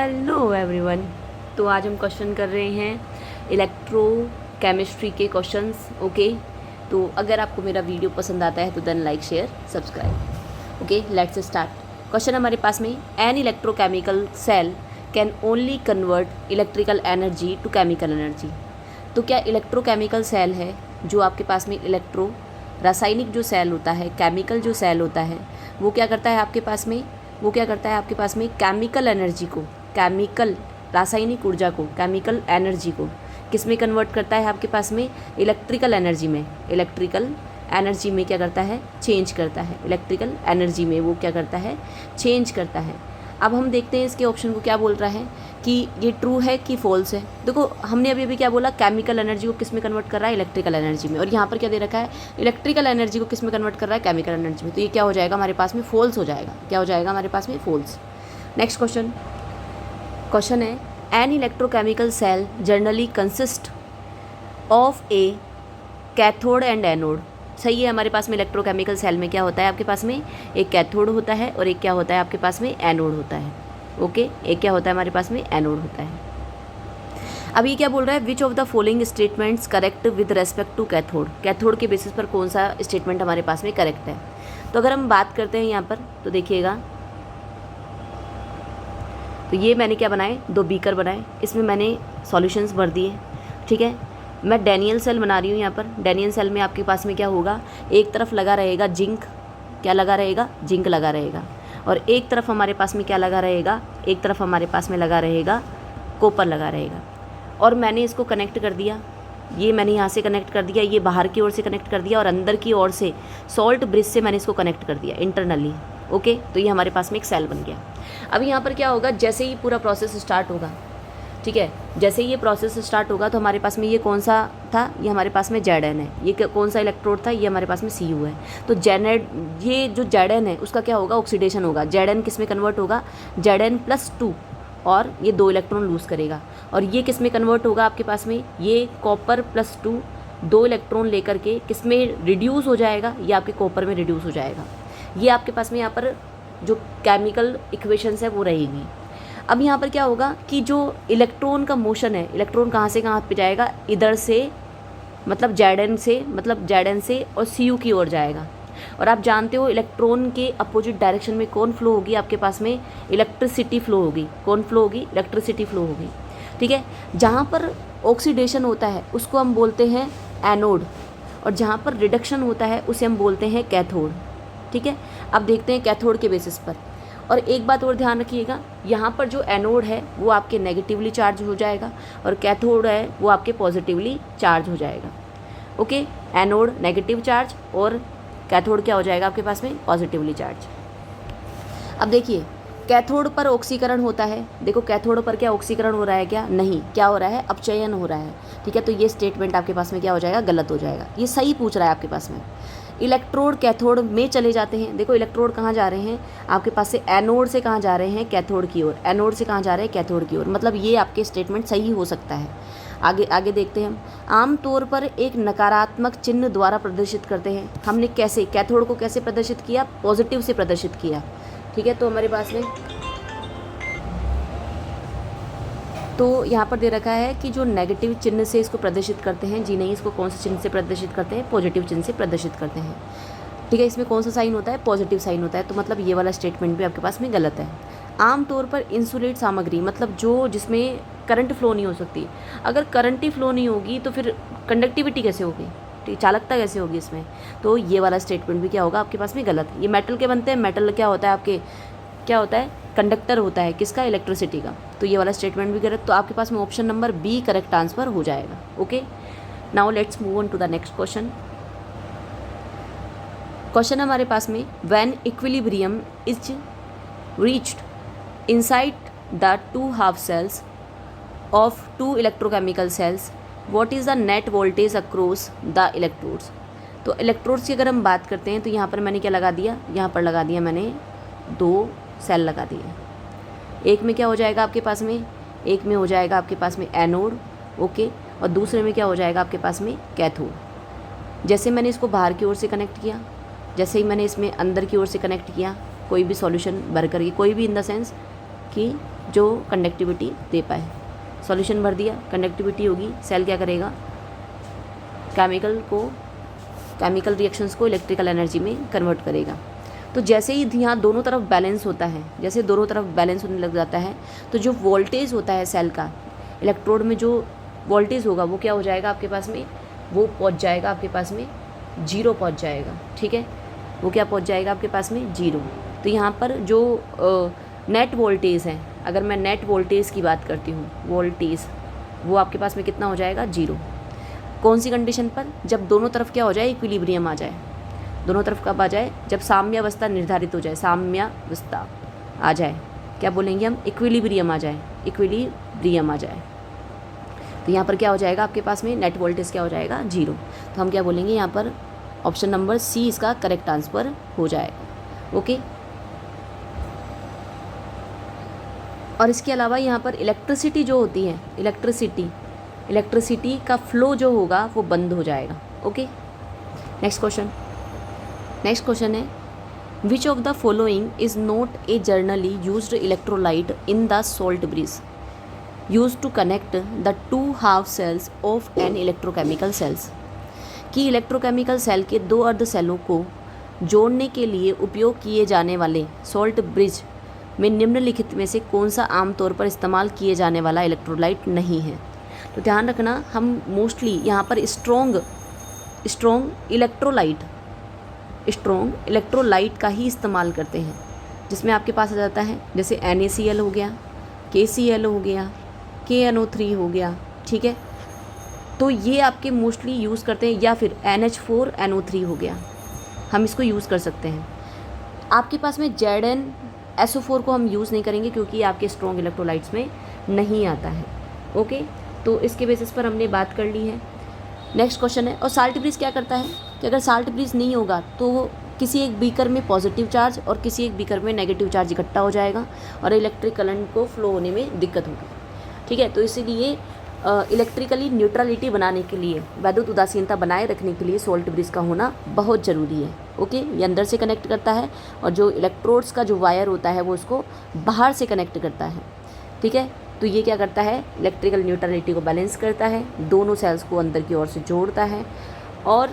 Hello everyone. तो आज हम क्वेश्चन कर रहे हैं इलेक्ट्रोकेमिस्ट्री के क्वेश्चंस। ओके, तो अगर आपको मेरा वीडियो पसंद आता है तो then like share subscribe. Okay, let's start. Question हमारे पास में, an electrochemical cell can only convert electrical energy to chemical energy. तो क्या इलेक्ट्रोकेमिकल सेल है जो आपके पास में रासायनिक जो सेल होता है, केमिकल जो सेल होता है, वो क्या करता है आपके पास में केमिकल एनर्जी को, केमिकल रासायनिक ऊर्जा को, केमिकल एनर्जी को किस में कन्वर्ट करता है आपके पास में? इलेक्ट्रिकल एनर्जी में। इलेक्ट्रिकल एनर्जी में क्या करता है? चेंज करता है। इलेक्ट्रिकल एनर्जी में वो क्या करता है? चेंज करता है। अब हम देखते हैं इसके ऑप्शन को क्या बोल रहा है कि ये ट्रू है कि फॉल्स है। देखो, हमने अभी क्या बोला, केमिकल एनर्जी को किस में कन्वर्ट कर रहा है? इलेक्ट्रिकल एनर्जी में। और यहाँ पर क्या दे रखा है? इलेक्ट्रिकल एनर्जी को किस में कन्वर्ट कर रहा है? केमिकल एनर्जी में। तो ये क्या हो जाएगा हमारे पास में? फॉल्स हो जाएगा। क्या हो जाएगा हमारे पास में? फॉल्स। नेक्स्ट क्वेश्चन है, an electrochemical cell generally consist of a cathode and anode. सही है, हमारे पास में इलेक्ट्रोकेमिकल सेल में क्या होता है? आपके पास में एक कैथोड होता है और एक क्या होता है आपके पास में? एनोड होता है। ओके, एक क्या होता है हमारे पास में? एनोड होता है। अब ये क्या बोल रहा है? Which of the following statements correct with respect to cathode. Cathode के बेसिस पर कौन सा स्टेटमेंट हमारे पास में करेक्ट है? तो अगर हम बात करते हैं यहाँ पर तो देखिएगा, तो ये मैंने क्या बनाए? 2 बीकर बनाए, इसमें मैंने सॉल्यूशंस भर दिए। ठीक है, मैं डैनियल सेल बना रही हूँ यहाँ पर। डैनियल सेल में आपके पास में क्या होगा? एक तरफ लगा रहेगा जिंक, क्या लगा रहेगा? जिंक लगा रहेगा। और एक तरफ हमारे पास में क्या लगा रहेगा? एक तरफ हमारे पास में लगा रहेगा कॉपर लगा रहेगा। और मैंने इसको कनेक्ट कर दिया, ये मैंने यहाँ से कनेक्ट कर दिया, ये बाहर की ओर से कनेक्ट कर दिया और अंदर की ओर से सॉल्ट ब्रिज से मैंने इसको कनेक्ट कर दिया इंटरनली। ओके, तो ये हमारे पास में एक सेल बन गया। अब यहाँ पर क्या होगा? जैसे ही पूरा प्रोसेस स्टार्ट होगा, ठीक है, जैसे ही ये प्रोसेस स्टार्ट होगा तो हमारे पास में ये कौन सा था? ये हमारे पास में जेड एन है। ये कौन सा इलेक्ट्रोड था? ये हमारे पास में सी यू है। तो ये जो जेड एन है उसका क्या होगा? ऑक्सीडेशन होगा। जेड एन किस में कन्वर्ट होगा? जेड एन प्लस 2, और ये 2 इलेक्ट्रॉन लूज़ करेगा। और ये किस में कन्वर्ट होगा आपके पास में? ये कॉपर प्लस 2 2 इलेक्ट्रॉन लेकर के किस में रिड्यूस हो जाएगा? ये आपके कॉपर में रिड्यूस हो जाएगा। ये आपके पास में यहाँ पर जो केमिकल इक्वेशंस है वो रहेगी। अब यहाँ पर क्या होगा कि जो इलेक्ट्रॉन का मोशन है, इलेक्ट्रॉन कहाँ से कहाँ पे जाएगा? इधर से, मतलब जेड एन से और सी यू की ओर जाएगा। और आप जानते हो इलेक्ट्रॉन के अपोजिट डायरेक्शन में कौन फ्लो होगी आपके पास में? इलेक्ट्रिसिटी फ्लो होगी। कौन फ्लो होगी? इलेक्ट्रिसिटी फ्लो होगी। ठीक है, जहाँ पर ऑक्सीडेशन होता है उसको हम बोलते हैं एनोड, और जहाँ पर रिडक्शन होता है उसे हम बोलते हैं कैथोड। ठीक है, अब देखते हैं कैथोड के बेसिस पर। और एक बात और ध्यान रखिएगा, यहाँ पर जो एनोड है वो आपके नेगेटिवली चार्ज हो जाएगा और कैथोड है वो आपके पॉजिटिवली चार्ज हो जाएगा। ओके, एनोड नेगेटिव चार्ज और कैथोड क्या हो जाएगा आपके पास में? Positively charge. अब देखिए, कैथोड पर ऑक्सीकरण होता है। देखो, कैथोड पर क्या ऑक्सीकरण हो रहा है? क्या नहीं, क्या हो रहा है? अपचयन हो रहा है। ठीक है, तो ये स्टेटमेंट आपके पास में क्या हो जाएगा? गलत हो जाएगा। ये सही पूछ रहा है आपके पास में। इलेक्ट्रोड कैथोड में चले जाते हैं। देखो, इलेक्ट्रोड कहाँ जा रहे हैं आपके पास से? एनोड से कहाँ जा रहे हैं? कैथोड की ओर। एनोड से कहाँ जा रहे हैं? कैथोड की ओर। मतलब ये आपके स्टेटमेंट सही हो सकता है। आगे देखते हैं हम। आमतौर पर एक नकारात्मक चिन्ह द्वारा प्रदर्शित करते हैं। हमने कैसे कैथोड को कैसे प्रदर्शित किया? पॉजिटिव से प्रदर्शित किया। ठीक है, तो हमारे पास में तो यहाँ पर दे रखा है कि जो नेगेटिव चिन्ह से इसको प्रदर्शित करते हैं। जी नहीं, इसको कौन से चिन्ह से प्रदर्शित करते हैं? पॉजिटिव चिन्ह से प्रदर्शित करते हैं। ठीक है, इसमें कौन सा साइन होता है? पॉजिटिव साइन होता है। तो मतलब ये वाला स्टेटमेंट भी आपके पास में गलत है। आमतौर पर इंसुलेट सामग्री, मतलब जो जिसमें करंट फ्लो नहीं हो सकती। अगर करंट ही फ्लो नहीं होगी तो फिर कंडक्टिविटी कैसे होगी? चालकता कैसे होगी इसमें? तो ये वाला स्टेटमेंट भी क्या होगा आपके पास में? गलत। ये मेटल के बनते हैं। मेटल क्या होता है आपके? क्या होता है? कंडक्टर होता है। किसका? इलेक्ट्रिसिटी का। तो ये वाला स्टेटमेंट भी गलत। तो आपके पास में option number B correct answer हो जाएगा। Okay, now let's move on to the next question. Question हमारे पास में, when equilibrium is reached inside the 2 half cells of 2 electrochemical cells, what is the net voltage across the electrodes. तो electrodes की अगर हम बात करते हैं तो यहाँ पर मैंने क्या लगा दिया? यहाँ पर लगा दिया मैंने 2 सेल लगा दिए। एक में क्या हो जाएगा आपके पास में? एक में हो जाएगा आपके पास में एनोड। ओके, और दूसरे में क्या हो जाएगा आपके पास में? कैथोड। जैसे मैंने इसको बाहर की ओर से कनेक्ट किया, जैसे ही मैंने इसमें अंदर की ओर से कनेक्ट किया, कोई भी सॉल्यूशन भर करके, कोई भी इन द सेंस कि जो कंडक्टिविटी दे पाए। सॉल्यूशन भर दिया, कंडक्टिविटी होगी, सेल क्या करेगा, केमिकल रिएक्शंस को इलेक्ट्रिकल एनर्जी में कन्वर्ट करेगा। तो जैसे ही यहाँ दोनों तरफ बैलेंस होता है, जैसे दोनों तरफ बैलेंस होने लग जाता है, तो जो वोल्टेज होता है सेल का, इलेक्ट्रोड में जो वोल्टेज होगा वो क्या हो जाएगा आपके पास में, वो पहुँच जाएगा आपके पास में 0 पहुँच जाएगा। ठीक है, वो क्या पहुँच जाएगा आपके पास में 0। तो यहाँ पर जो नेट वोल्टेज है, अगर मैं नेट वोल्टेज की बात करती हूँ, वोल्टेज वो आपके पास में कितना हो जाएगा 0। कौन सी कंडीशन पर, जब दोनों तरफ क्या हो जाए, इक्विलिब्रियम आ जाए। दोनों तरफ कब आ जाए, जब साम्यावस्था निर्धारित हो जाए, साम्यावस्था आ जाए, क्या बोलेंगे हम, इक्विलिब्रियम आ जाए, इक्विलिब्रियम आ जाए। तो यहाँ पर क्या हो जाएगा आपके पास में, नेट वोल्टेज क्या हो जाएगा 0। तो हम क्या बोलेंगे यहाँ पर, ऑप्शन नंबर सी इसका करेक्ट आंसर हो जाएगा। ओके, और इसके अलावा यहाँ पर इलेक्ट्रिसिटी जो होती है, इलेक्ट्रिसिटी का फ्लो जो होगा वो बंद हो जाएगा। ओके, नेक्स्ट क्वेश्चन है, which of the following is not a generally used electrolyte in the salt bridge use to connect the 2 half cells of an electrochemical cells. कि इलेक्ट्रोकेमिकल सेल के 2 अर्ध सेलों को जोड़ने के लिए उपयोग किए जाने वाले सॉल्ट ब्रिज में निम्नलिखित में से कौन सा आमतौर पर इस्तेमाल किए जाने वाला इलेक्ट्रोलाइट नहीं है। तो ध्यान रखना, हम मोस्टली यहाँ पर स्ट्रॉन्ग इलेक्ट्रोलाइट का ही इस्तेमाल करते हैं, जिसमें आपके पास आ जाता है जैसे NaCl हो गया, KCl हो गया, KNO3 हो गया। ठीक है, तो ये आपके मोस्टली यूज़ करते हैं, या फिर NH4NO3 हो गया, हम इसको यूज़ कर सकते हैं। आपके पास में ZnSO4 को हम यूज़ नहीं करेंगे क्योंकि आपके स्ट्रॉन्ग इलेक्ट्रोलाइट्स में नहीं आता है। ओके, तो इसके बेसिस पर हमने बात कर ली है। नेक्स्ट क्वेश्चन है, और साल्ट ब्रिज क्या करता है कि अगर साल्ट ब्रिज नहीं होगा तो किसी एक बीकर में पॉजिटिव चार्ज और किसी एक बीकर में नेगेटिव चार्ज इकट्ठा हो जाएगा और इलेक्ट्रिक करंट को फ्लो होने में दिक्कत होगी। ठीक है, तो इसीलिए इलेक्ट्रिकली न्यूट्रलिटी बनाने के लिए, वैद्युत उदासीनता बनाए रखने के लिए सॉल्ट ब्रिज का होना बहुत ज़रूरी है। ओके, ये अंदर से कनेक्ट करता है और जो इलेक्ट्रोड्स का जो वायर होता है वो उसको बाहर से कनेक्ट करता है। ठीक है, तो ये क्या करता है, इलेक्ट्रिकल न्यूट्रलिटी को बैलेंस करता है, दोनों सेल्स को अंदर की ओर से जोड़ता है, और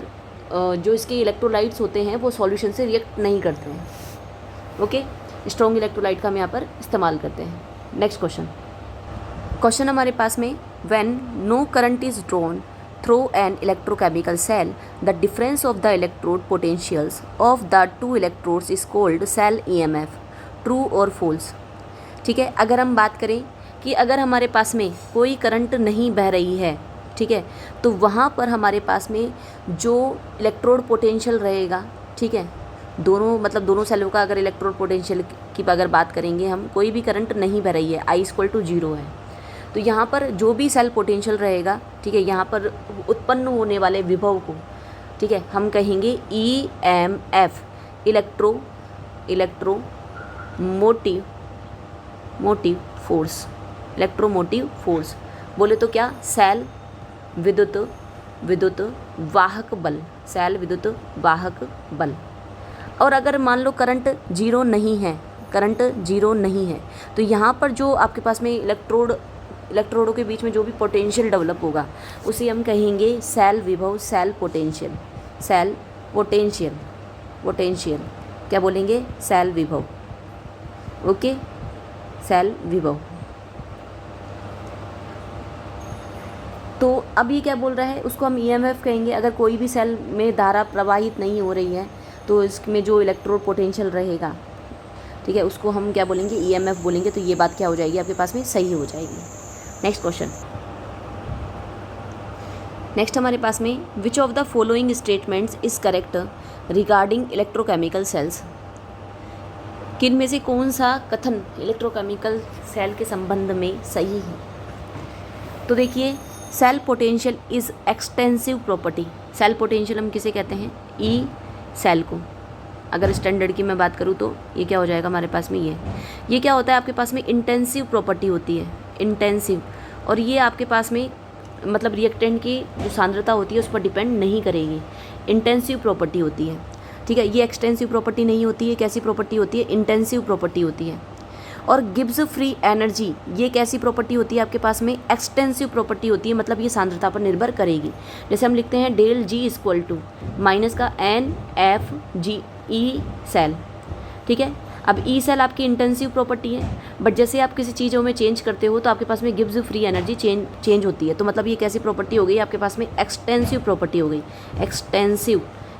जो इसके इलेक्ट्रोलाइट्स होते हैं वो सॉल्यूशन से रिएक्ट नहीं करते हैं। ओके, स्ट्रॉन्ग इलेक्ट्रोलाइट का हम यहाँ पर इस्तेमाल करते हैं। नेक्स्ट क्वेश्चन हमारे पास में, when no current is drawn through an electrochemical cell the difference of the electrode potentials of the 2 electrodes is called cell EMF, true और फॉल्स। ठीक है, अगर हम बात करें कि अगर हमारे पास में कोई करंट नहीं बह रही है, ठीक है, तो वहाँ पर हमारे पास में जो इलेक्ट्रोड पोटेंशियल रहेगा, ठीक है, दोनों सेलों का अगर इलेक्ट्रोड पोटेंशियल की अगर बात करेंगे हम, कोई भी करंट नहीं बह रही है, I=0 है, तो यहाँ पर जो भी सेल पोटेंशियल रहेगा, ठीक है, यहाँ पर उत्पन्न होने वाले विभव को, ठीक है, हम कहेंगे EMF, इलेक्ट्रोमोटिव फोर्स। बोले तो क्या, सेल विद्युत वाहक बल। और अगर मान लो करंट जीरो नहीं है, तो यहाँ पर जो आपके पास में इलेक्ट्रोडों के बीच में जो भी पोटेंशियल डेवलप होगा उसे हम कहेंगे सेल विभव, सेल पोटेंशियल, क्या बोलेंगे, सेल विभव। ओके, सेल विभव। तो अब ये क्या बोल रहा है, उसको हम EMF कहेंगे। अगर कोई भी सेल में धारा प्रवाहित नहीं हो रही है तो इसमें जो इलेक्ट्रोड पोटेंशियल रहेगा, ठीक है, उसको हम क्या बोलेंगे, EMF बोलेंगे। तो ये बात क्या हो जाएगी आपके पास में, सही हो जाएगी। नेक्स्ट हमारे पास में, which of the following statements is correct regarding electrochemical cells. किन में से कौन सा कथन इलेक्ट्रोकेमिकल सेल के संबंध में सही है। तो देखिए, cell potential is extensive property. Cell potential हम किसे कहते हैं, ई सेल को। अगर स्टैंडर्ड की मैं बात करूँ तो ये क्या हो जाएगा हमारे पास में, ये क्या होता है आपके पास में, इंटेंसिव प्रॉपर्टी होती है, इंटेंसिव। और ये आपके पास में मतलब रिएक्टेंट की जो सांद्रता होती है उस पर डिपेंड नहीं करेगी, इंटेंसिव प्रॉपर्टी होती है। ठीक है, ये एक्सटेंसिव प्रॉपर्टी नहीं होती है, कैसी प्रॉपर्टी होती है, इंटेंसिव प्रॉपर्टी होती है। और गिब्स फ्री एनर्जी, ये कैसी प्रॉपर्टी होती है आपके पास में, एक्सटेंसिव प्रॉपर्टी होती है, मतलब ये सांद्रता पर निर्भर करेगी। जैसे हम लिखते हैं del G equal to minus का N F G E cell, ठीक है। अब ई सेल आपकी इंटेंसिव प्रॉपर्टी है, बट जैसे आप किसी चीज़ों में चेंज करते हो तो आपके पास में गिब्स फ्री एनर्जी चेंज होती है, तो मतलब ये कैसी प्रॉपर्टी हो गई आपके पास में, एक्सटेंसिव प्रॉपर्टी हो गई,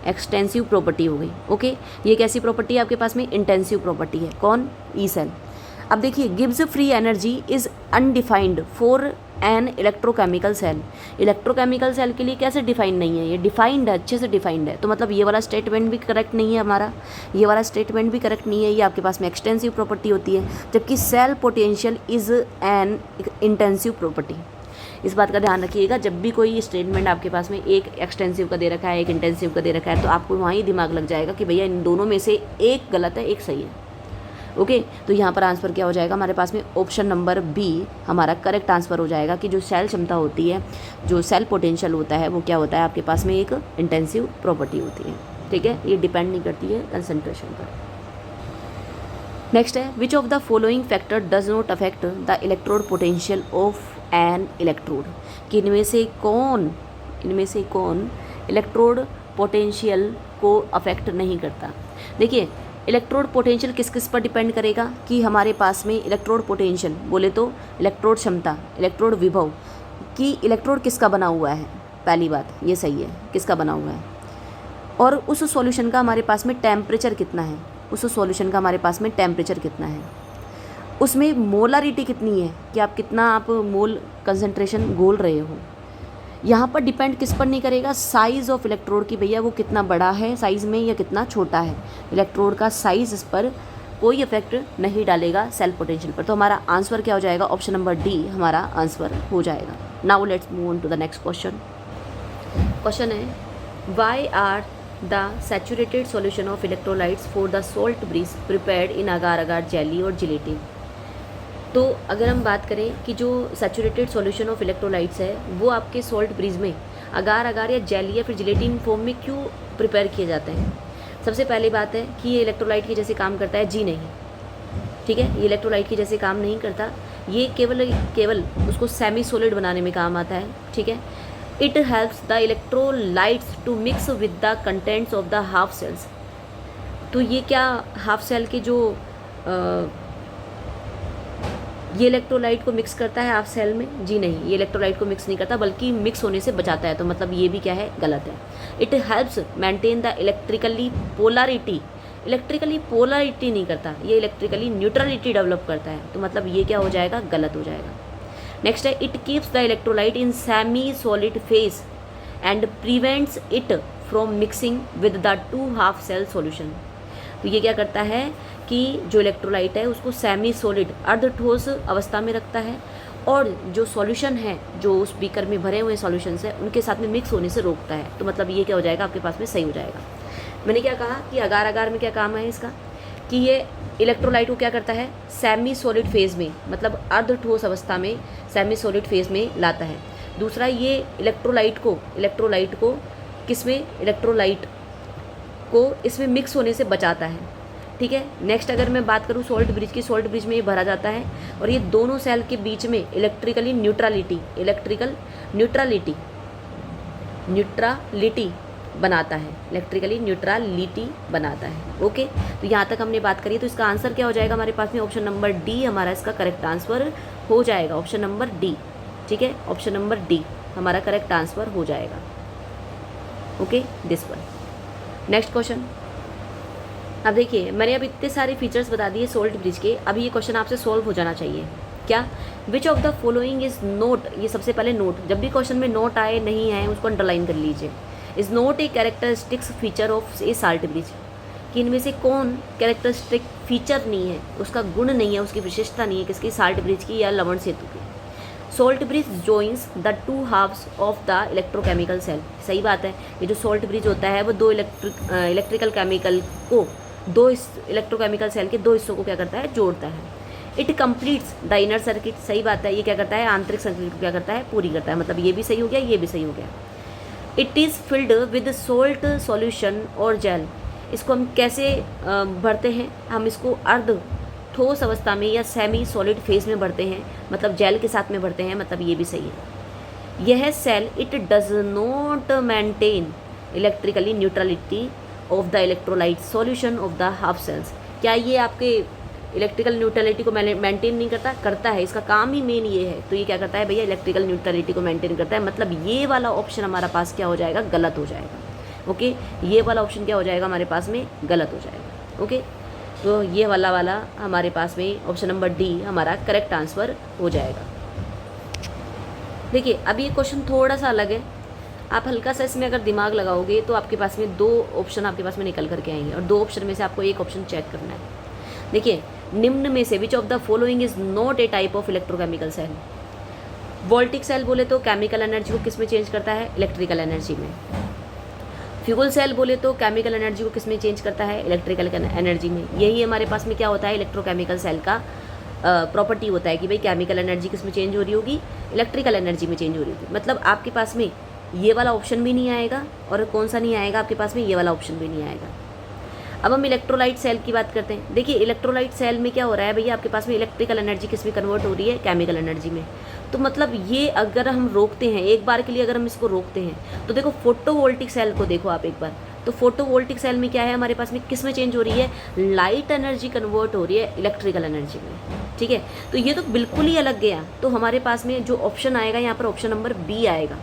एक्सटेंसिव प्रॉपर्टी हो गई। ओके, ये कैसी प्रॉपर्टी है आपके पास में, इंटेंसिव प्रॉपर्टी है, कौन, ई सेल। अब देखिए Gibbs free energy is undefined for an electrochemical cell, electrochemical cell के लिए कैसे डिफाइंड नहीं है, ये डिफाइंड है, अच्छे से डिफाइंड है, तो मतलब ये वाला स्टेटमेंट भी करेक्ट नहीं है हमारा, ये वाला स्टेटमेंट भी करेक्ट नहीं है, ये आपके पास में एक्सटेंसिव प्रॉपर्टी होती है, जबकि cell potential is an intensive property. इस बात का ध्यान रखिएगा, जब भी कोई स्टेटमेंट आपके पास में एक एक्सटेंसिव का दे रखा है, एक इंटेंसिव का दे रखा है, तो आपको वहाँ ही दिमाग लग जाएगा कि भैया इन दोनों में से एक गलत है, एक सही है। ओके, तो यहाँ पर आंसर क्या हो जाएगा हमारे पास में, ऑप्शन नंबर बी हमारा करेक्ट आंसर हो जाएगा कि जो सेल क्षमता होती है, जो सेल पोटेंशियल होता है, वो क्या होता है आपके पास में, एक इंटेंसिव प्रॉपर्टी होती है, ठीक है। ये डिपेंड नहीं करती है कंसंट्रेशन पर। नेक्स्ट है, which of the following factor does not affect the electrode potential of N electrode, कि इनमें से कौन इलेक्ट्रोड पोटेंशियल को अफेक्ट नहीं करता। देखिए इलेक्ट्रोड पोटेंशियल किस किस पर डिपेंड करेगा, कि हमारे पास में इलेक्ट्रोड पोटेंशियल बोले तो इलेक्ट्रोड क्षमता, इलेक्ट्रोड विभव, कि इलेक्ट्रोड किसका बना हुआ है, पहली बात ये सही है, किसका बना हुआ है, और उस सॉल्यूशन का हमारे पास में टेम्परेचर कितना है, उसमें मोलारिटी कितनी है, कि आप कितना मोल कंसंट्रेशन घोल रहे हो। यहाँ पर डिपेंड किस पर नहीं करेगा, साइज़ ऑफ इलेक्ट्रोड की, भैया वो कितना बड़ा है साइज़ में या कितना छोटा है, इलेक्ट्रोड का साइज़ इस पर कोई इफेक्ट नहीं डालेगा सेल पोटेंशियल पर। तो हमारा आंसर क्या हो जाएगा, ऑप्शन नंबर डी हमारा आंसर हो जाएगा। Now let's move on to the next question है, why are the saturated solution of electrolytes for the salt bridge prepared in agar agar jelly और जिलेटिन। तो अगर हम बात करें कि जो सैचुरेटेड सॉल्यूशन ऑफ इलेक्ट्रोलाइट्स है वो आपके सॉल्ट ब्रीज में अगार अगार या जेली या फिर जिलेटिन फॉर्म में क्यों प्रिपेयर किए जाते हैं। सबसे पहली बात है कि ये इलेक्ट्रोलाइट के जैसे काम करता है, जी नहीं, ठीक है, ये इलेक्ट्रोलाइट के जैसे काम नहीं करता, ये केवल उसको सेमी सॉलिड बनाने में काम आता है, ठीक है। It helps the electrolytes to mix with the contents of the half cells. तो ये क्या हाफ सेल के जो ये इलेक्ट्रोलाइट को मिक्स करता है हाफ सेल में, जी नहीं, ये इलेक्ट्रोलाइट को मिक्स नहीं करता बल्कि मिक्स होने से बचाता है, तो मतलब ये भी क्या है, गलत है। It helps maintain the electrically polarity नहीं करता, ये इलेक्ट्रिकली न्यूट्रलिटी डेवलप करता है, तो मतलब ये क्या हो जाएगा, गलत हो जाएगा। नेक्स्ट है, it keeps the electrolyte in semi solid phase and prevents it from mixing with the two half cell solution. तो ये क्या करता है कि जो इलेक्ट्रोलाइट है उसको सेमी सॉलिड अर्ध ठोस अवस्था में रखता है, और जो सॉल्यूशन है, जो उस बीकर में भरे हुए सॉल्यूशंस है, उनके साथ में मिक्स होने से रोकता है, तो मतलब ये क्या हो जाएगा, आपके पास में सही हो जाएगा। मैंने क्या कहा कि अगार अगार में क्या काम है इसका, कि ये इलेक्ट्रोलाइट को क्या करता है, सेमी सॉलिड फेज में, मतलब अर्ध ठोस अवस्था में सेमी सॉलिड फेज में लाता है। दूसरा, ये इलेक्ट्रोलाइट को किसमें, इलेक्ट्रोलाइट को इसमें मिक्स होने से बचाता है, ठीक है। नेक्स्ट अगर मैं बात करूँ सॉल्ट ब्रिज की, सॉल्ट ब्रिज में ये भरा जाता है और ये दोनों सेल के बीच में इलेक्ट्रिकल न्यूट्रलिटी बनाता है, ओके। तो यहाँ तक हमने बात करी, तो इसका आंसर क्या हो जाएगा हमारे पास में, ऑप्शन नंबर डी हमारा इसका करेक्ट आंसर हो जाएगा, ऑप्शन नंबर डी, ठीक है, ऑप्शन नंबर डी हमारा करेक्ट आंसर हो जाएगा, okay, this one. Next question, अब देखिए मैंने अब इतने सारे फीचर्स बता दिए सॉल्ट ब्रिज के, अभी ये क्वेश्चन आपसे सॉल्व हो जाना चाहिए। क्या, विच of the following is note, ये सबसे पहले नोट, जब भी क्वेश्चन में नोट आए नहीं है उसको अंडरलाइन कर लीजिए। Is note A characteristics feature of A salt bridge, कि इनमें से कौन कैरेक्टरिस्टिक फीचर नहीं है, उसका गुण नहीं है, उसकी विशेषता नहीं है, किसकी, सॉल्ट ब्रिज की या लवण सेतु की। Salt bridge joins the two halves of the electrochemical cell, सही बात है, ये जो सॉल्ट ब्रिज होता है वो दो इलेक्ट्रोकेमिकल सेल के दो हिस्सों को क्या करता है, जोड़ता है। It completes the inner circuit, सही बात है, ये क्या करता है, आंतरिक सर्किट को क्या करता है, पूरी करता है, मतलब ये भी सही हो गया, ये भी सही हो गया। It is filled with salt solution और जेल, इसको हम कैसे भरते हैं, हम इसको अर्ध ठोस अवस्था में या सेमी सॉलिड फेज में बढ़ते हैं, मतलब जेल के साथ में बढ़ते हैं, मतलब ये भी सही है। यह cell it does not maintain electrically neutrality of the electrolyte solution of the half cells. क्या ये आपके इलेक्ट्रिकल न्यूट्रलिटी को मेंटेन नहीं करता? करता है, इसका काम ही मेन ये है। तो ये क्या करता है भैया? इलेक्ट्रिकल न्यूट्रलिटी को मेंटेन करता है। मतलब ये वाला ऑप्शन हमारा पास क्या हो जाएगा? गलत हो जाएगा। ओके, ये वाला ऑप्शन क्या हो जाएगा हमारे पास में? गलत हो जाएगा। ओके, तो ये वाला हमारे पास में ऑप्शन नंबर डी हमारा करेक्ट आंसर हो जाएगा। देखिए, अब ये क्वेश्चन थोड़ा सा अलग है। आप हल्का सा इसमें अगर दिमाग लगाओगे तो आपके पास में 2 ऑप्शन आपके पास में निकल करके आएंगे और 2 ऑप्शन में से आपको एक ऑप्शन चेक करना है। देखिए, निम्न में से which of the following is not a type of electrochemical cell. Voltaic cell बोले तो केमिकल एनर्जी को किस में चेंज करता है? इलेक्ट्रिकल एनर्जी में। फ्यूल सेल बोले तो केमिकल एनर्जी को किस में चेंज करता है? इलेक्ट्रिकल एनर्जी में। यही हमारे पास में क्या होता है? इलेक्ट्रोकेमिकल सेल का प्रॉपर्टी होता है कि भाई केमिकल एनर्जी किस में चेंज हो रही होगी? इलेक्ट्रिकल एनर्जी में चेंज हो रही होगी। मतलब आपके पास में ये वाला ऑप्शन भी नहीं आएगा और कौन सा नहीं आएगा? आपके पास में ये वाला ऑप्शन भी नहीं आएगा। अब हम इलेक्ट्रोलाइट सेल की बात करते हैं। देखिए, इलेक्ट्रोलाइट सेल में क्या हो रहा है भैया? आपके पास में इलेक्ट्रिकल एनर्जी किस में कन्वर्ट हो रही है? केमिकल एनर्जी में। तो मतलब ये अगर हम रोकते हैं एक बार के लिए, अगर हम इसको रोकते हैं तो देखो फोटोवोल्टिक सेल को देखो आप एक बार, तो फोटोवोल्टिक सेल में क्या है हमारे पास में? किस में चेंज हो रही है? लाइट एनर्जी कन्वर्ट हो रही है इलेक्ट्रिकल एनर्जी में। ठीक है, तो ये तो बिल्कुल ही अलग गया। तो हमारे पास में जो ऑप्शन आएगा यहाँ पर ऑप्शन नंबर बी आएगा।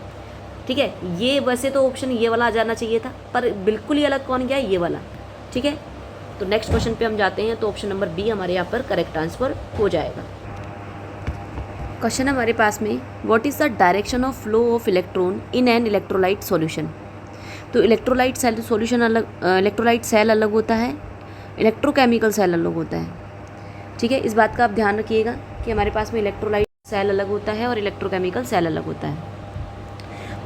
ठीक है, ये वैसे तो ऑप्शन ये वाला आ जाना चाहिए था, पर बिल्कुल ही अलग कौन गया? ये वाला। ठीक है, तो नेक्स्ट क्वेश्चन पे हम जाते हैं। तो ऑप्शन नंबर बी हमारे यहाँ पर करेक्ट आंसर हो जाएगा। क्वेश्चन हमारे पास में, what is the direction of flow of electron in an electrolyte solution. तो इलेक्ट्रोलाइट सेल सॉल्यूशन अलग, इलेक्ट्रोलाइट सेल अलग होता है, इलेक्ट्रोकेमिकल सेल अलग होता है। ठीक है, इस बात का आप ध्यान रखिएगा कि हमारे पास में इलेक्ट्रोलाइट सेल अलग होता है और इलेक्ट्रोकेमिकल सेल अलग होता है।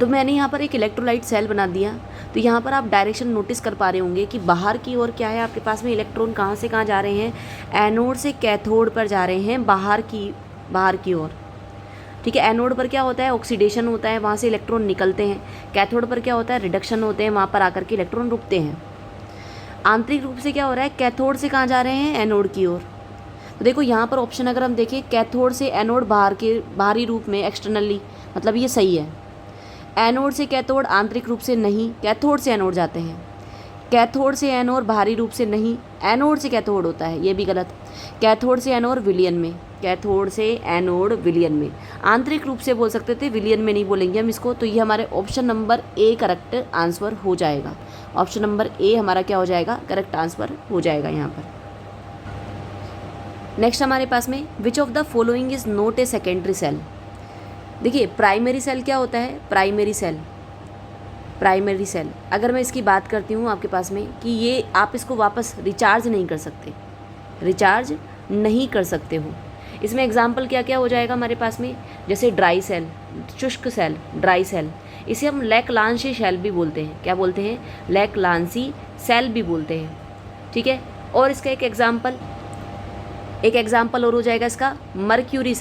तो मैंने यहाँ पर एक इलेक्ट्रोलाइट सेल बना दिया। तो यहाँ पर आप डायरेक्शन नोटिस कर पा रहे होंगे कि बाहर की ओर क्या है आपके पास में? इलेक्ट्रॉन कहाँ से कहाँ जा रहे हैं? एनोड से कैथोड पर जा रहे हैं, बाहर की ओर। ठीक है, एनोड पर क्या होता है? ऑक्सीडेशन होता है, वहाँ से इलेक्ट्रॉन निकलते हैं। कैथोड पर क्या होता है? रिडक्शन होते हैं, वहाँ पर आकर के इलेक्ट्रॉन रुकते हैं। आंतरिक रूप से क्या हो रहा है? कैथोड से कहाँ जा रहे हैं? एनोड की ओर। तो देखो यहाँ पर ऑप्शन अगर हम देखें, कैथोड से एनोड बाहरी रूप में, एक्सटर्नली, मतलब ये सही है। एनोड से कैथोड आंतरिक रूप से नहीं, कैथोड से एनोड जाते हैं। कैथोड से एनोड बाहरी रूप से नहीं, एनोड से कैथोड होता है, ये भी गलत। कैथोड से एनोड विलियन में, कैथोड से एनोड विलियन में, आंतरिक रूप से बोल सकते थे, विलियन में नहीं बोलेंगे हम इसको। तो ये हमारे option number A correct answer हो जाएगा। ऑप्शन नंबर ए हमारा क्या हो जाएगा? करेक्ट आंसर हो जाएगा यहाँ पर। नेक्स्ट हमारे पास में, which of the following is not a secondary cell. देखिए, प्राइमरी सेल क्या होता है? प्राइमरी सेल अगर मैं इसकी बात करती हूँ आपके पास में कि ये आप इसको वापस रिचार्ज नहीं कर सकते हो। इसमें एग्जाम्पल क्या क्या हो जाएगा हमारे पास में? जैसे ड्राई सेल, शुष्क सेल, ड्राई सेल, इसे हम लैक्लांशी सेल भी बोलते हैं। क्या बोलते हैं? लैक्लांशी सेल भी बोलते हैं। ठीक है, और इसका एक एग्जाम्पल और हो जाएगा इसका, मर्क्यूरी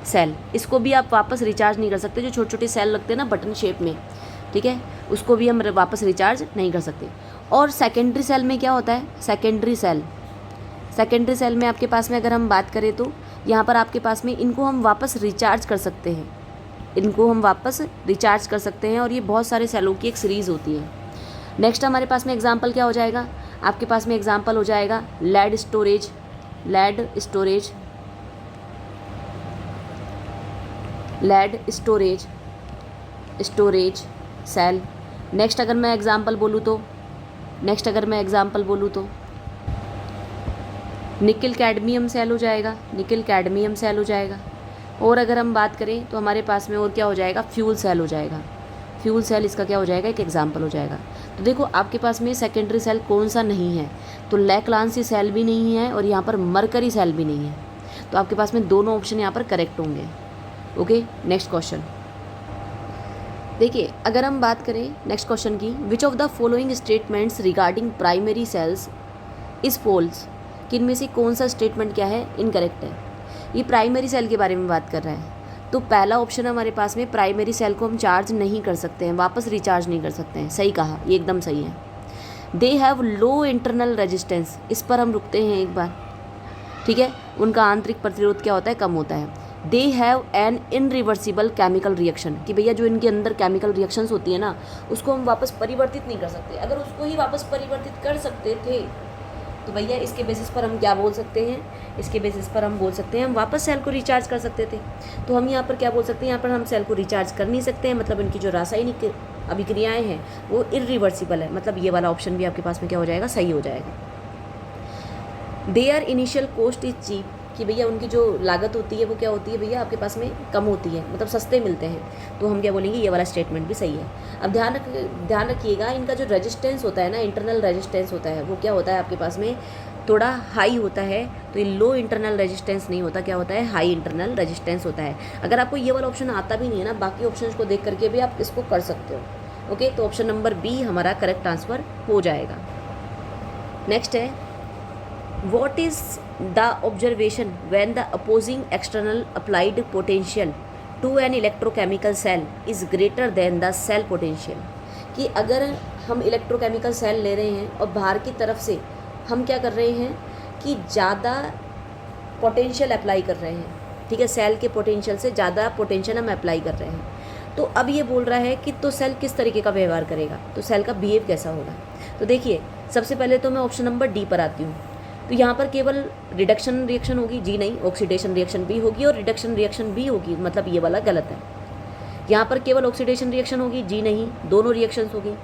सेल। इसको भी आप वापस रिचार्ज नहीं कर सकते। जो छोटे छोटे सेल लगते हैं ना बटन शेप में, ठीक है, उसको भी हम वापस रिचार्ज नहीं कर सकते। और सेकेंडरी सेल में क्या होता है? सेकेंडरी सेल में आपके पास में अगर हम बात करें तो यहाँ पर आपके पास में इनको हम वापस रिचार्ज कर सकते हैं, और ये बहुत सारे सेलों की एक सीरीज़ होती है। नेक्स्ट हमारे पास में एग्जाम्पल क्या हो जाएगा? आपके पास में एग्जाम्पल हो जाएगा लेड स्टोरेज सेल। नेक्स्ट अगर मैं एग्जाम्पल बोलूँ तो निकल कैडमियम सेल हो जाएगा। और अगर हम बात करें तो हमारे पास में और क्या हो जाएगा? फ्यूल सेल इसका क्या हो जाएगा? एक एग्जाम्पल हो जाएगा। तो देखो आपके पास में सेकेंडरी सेल कौन सा नहीं है? तो लैक्लांसी सेल भी नहीं है और यहाँ पर मरकरी सेल भी नहीं है। तो आपके पास में दोनों ऑप्शन यहाँ पर करेक्ट होंगे। ओके, नेक्स्ट क्वेश्चन देखिए, अगर हम बात करें नेक्स्ट क्वेश्चन की, which of the following statements regarding primary cells is false. किन में से कौन सा स्टेटमेंट क्या है? इनकरेक्ट है। ये प्राइमरी सेल के बारे में बात कर रहा है। तो पहला ऑप्शन हमारे पास में, प्राइमरी सेल को हम चार्ज नहीं कर सकते हैं, वापस रिचार्ज नहीं कर सकते हैं। सही कहा, ये एकदम सही है। They have low internal resistance, इस पर हम रुकते हैं एक बार। ठीक है, उनका आंतरिक प्रतिरोध क्या होता है, कम होता है। They have an irreversible chemical reaction, कि भैया जो इनके अंदर केमिकल रिएक्शंस होती है ना, उसको हम वापस परिवर्तित नहीं कर सकते। अगर उसको ही वापस परिवर्तित कर सकते थे तो भैया इसके बेसिस पर हम क्या बोल सकते हैं, इसके बेसिस पर हम बोल सकते हैं हम वापस सेल को रिचार्ज कर सकते थे। तो हम यहाँ पर क्या बोल सकते हैं, यहाँ पर हम सेल को रिचार्ज कर नहीं सकते हैं, मतलब इनकी जो रासायनिक अभिक्रियाएँ हैं वो इरिवर्सिबल है। मतलब ये वाला ऑप्शन भी आपके पास में क्या हो जाएगा, सही हो जाएगा। Their initial cost is cheap, कि भैया उनकी जो लागत होती है वो क्या होती है भैया आपके पास में कम होती है, मतलब सस्ते मिलते हैं। तो हम क्या बोलेंगे, ये वाला स्टेटमेंट भी सही है। अब ध्यान रखिएगा, इनका जो रेजिस्टेंस होता है ना, इंटरनल रेजिस्टेंस होता है, वो क्या होता है आपके पास में थोड़ा हाई होता है। तो ये लो इंटरनल रेजिस्टेंस नहीं होता, क्या होता है, हाई इंटरनल रेजिस्टेंस होता है। अगर आपको ये वाला ऑप्शन आता भी नहीं है ना, बाकी ऑप्शन को देख करके भी आप इसको कर सकते हो। ओके, तो ऑप्शन नंबर बी हमारा करेक्ट आंसर हो जाएगा। नेक्स्ट है, what is the observation when the opposing external applied potential to an electrochemical cell is greater than the cell potential, कि अगर हम इलेक्ट्रोकेमिकल सेल ले रहे हैं और बाहर की तरफ से हम क्या कर रहे हैं कि ज़्यादा पोटेंशियल अप्लाई कर रहे हैं, ठीक है, सेल के पोटेंशियल से ज़्यादा पोटेंशियल हम अप्लाई कर रहे हैं। तो अब ये बोल रहा है कि तो सेल किस तरीके का व्यवहार करेगा, तो सेल का बिहेव कैसा होगा। तो देखिए, सबसे पहले तो मैं ऑप्शन नंबर डी पर आती हूँ। तो यहाँ पर केवल रिडक्शन रिएक्शन होगी, जी नहीं, ऑक्सीडेशन रिएक्शन भी होगी और रिडक्शन रिएक्शन भी होगी, मतलब ये वाला गलत है। यहाँ पर केवल ऑक्सीडेशन रिएक्शन होगी, जी नहीं, दोनों रिएक्शंस होगी।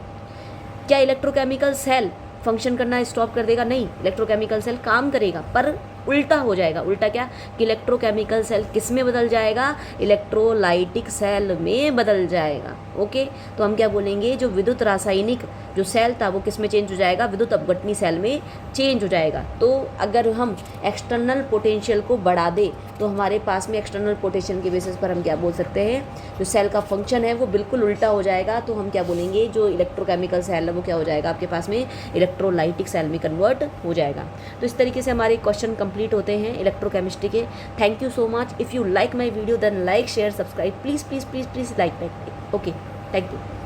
क्या इलेक्ट्रोकेमिकल सेल फंक्शन करना स्टॉप कर देगा, नहीं, इलेक्ट्रोकेमिकल सेल काम करेगा पर उल्टा हो जाएगा। उल्टा क्या, कि इलेक्ट्रोकेमिकल सेल किस में बदल जाएगा, इलेक्ट्रोलाइटिक सेल में बदल जाएगा। ओके, तो हम क्या बोलेंगे, जो विद्युत रासायनिक जो सेल था वो किस में चेंज हो जाएगा, विद्युत अपघटनी सेल में चेंज हो जाएगा। तो अगर हम एक्सटर्नल पोटेंशियल को बढ़ा दे तो हमारे पास में एक्सटर्नल पोटेंशियल के बेसिस पर हम क्या बोल सकते हैं, जो सेल का फंक्शन है वो बिल्कुल उल्टा हो जाएगा। तो हम क्या बोलेंगे, जो इलेक्ट्रोकेमिकल सेल है वो क्या हो जाएगा आपके पास में, इलेक्ट्रोलाइटिक सेल में कन्वर्ट हो जाएगा। तो इस तरीके से हमारे क्वेश्चन कंप्लीट होते हैं इलेक्ट्रोकेमिस्ट्री के। Thank you so much. If you like my video then like share subscribe, please please please please like. Okay, thank you.